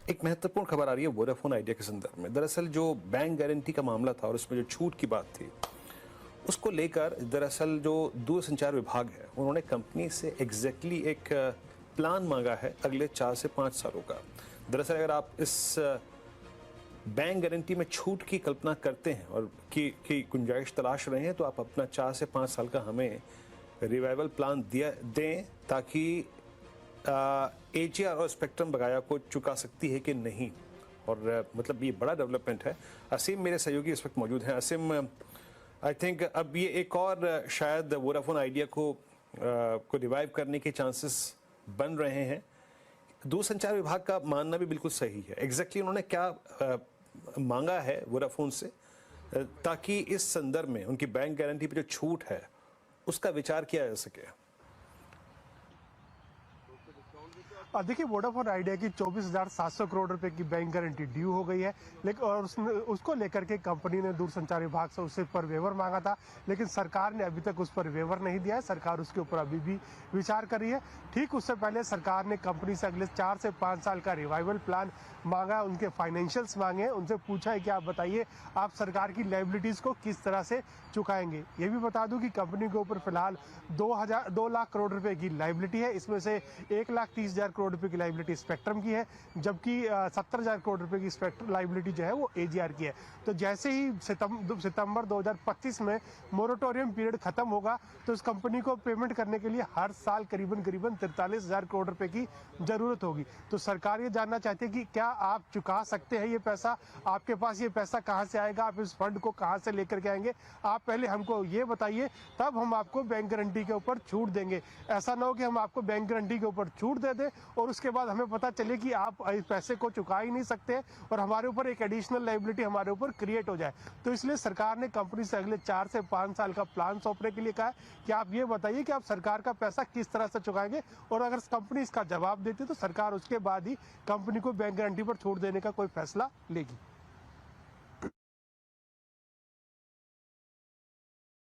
एक महत्वपूर्ण खबर आ रही है वोडाफोन आइडिया के संदर्भ में। दरअसल जो बैंक गारंटी का मामला था और उसमें जो छूट की बात थी, उसको लेकर दरअसल जो दूरसंचार विभाग है उन्होंने कंपनी से एग्जैक्टली एक प्लान मांगा है अगले 4 से 5 सालों का। दरअसल अगर आप इस बैंक गारंटी में छूट की कल्पना करते हैं और की गुंजाइश तलाश रहे हैं, तो आप अपना 4 से 5 साल का हमें रिवाइवल प्लान दें ताकि एजीआर और स्पेक्ट्रम बकाया को चुका सकती है कि नहीं। और मतलब ये बड़ा डेवलपमेंट है। असीम मेरे सहयोगी इस वक्त मौजूद हैं। असीम, आई थिंक अब ये एक और शायद वोडाफोन आइडिया को रिवाइव करने के चांसेस बन रहे हैं। दूरसंचार विभाग का मानना भी बिल्कुल सही है। एग्जैक्टली उन्होंने क्या मांगा है वोडाफोन से ताकि इस संदर्भ में उनकी बैंक गारंटी पे जो छूट है उसका विचार किया जा सके? देखिए, वोडाफोन आइडिया की 24,700 करोड़ रुपए की बैंक गारंटी ड्यू हो गई है, लेकिन और उसको लेकर के कंपनी ने दूरसंचार विभाग से उससे पर वेवर मांगा था, लेकिन सरकार ने अभी तक उस पर वेवर नहीं दिया है। सरकार उसके ऊपर अभी भी विचार कर रही है। ठीक उससे पहले सरकार ने कंपनी से अगले 4 से 5 साल का रिवाइवल प्लान मांगा, उनके फाइनेंशियल्स मांगे, उनसे पूछा है कि आप बताइए आप सरकार की लायबिलिटीज को किस तरह से चुकाएंगे। ये भी बता दूं कि कंपनी के ऊपर फिलहाल 2 लाख करोड़ रुपए की लायबिलिटी है। इसमें से 1,30,000 करोड़ रुपए की लायबिलिटी स्पेक्ट्रम की है, जबकि 70,000 करोड़ रुपए की स्पेक्ट्रम लायबिलिटी जो है वो एजीआर की है। तो जैसे ही सितंबर 2025 में मोरेटोरियम पीरियड खत्म होगा तो इस कंपनी को पेमेंट करने के लिए हर साल करीबन 43,000 करोड़ रुपए की जरूरत होगी। तो सरकार ये जानना चाहती है कि क्या आप चुका सकते हैं ये पैसा, आपके पास ये पैसा कहां से आएगा, आप इस फंड को कहां से लेकर के आएंगे, आप पहले हमको ये बताइए, तब हम आपको बैंक गारंटी के ऊपर छूट देंगे। ऐसा ना हो कि हम आपको बैंक गारंटी के ऊपर छूट दे दें और उसके बाद हमें पता चले कि आप इस पैसे को चुका ही नहीं सकते और हमारे ऊपर एक एडिशनल लायबिलिटी हमारे ऊपर क्रिएट हो जाए। तो इसलिए सरकार ने कंपनी से अगले 4 से 5 साल का प्लान सौंपने के लिए कहा है कि आप ये बताइए कि आप सरकार का पैसा किस तरह से चुकाएंगे, और अगर कंपनी इसका जवाब देती है तो सरकार उसके बाद ही कंपनी को बैंक गारंटी पर छूट देने का कोई फैसला लेगी।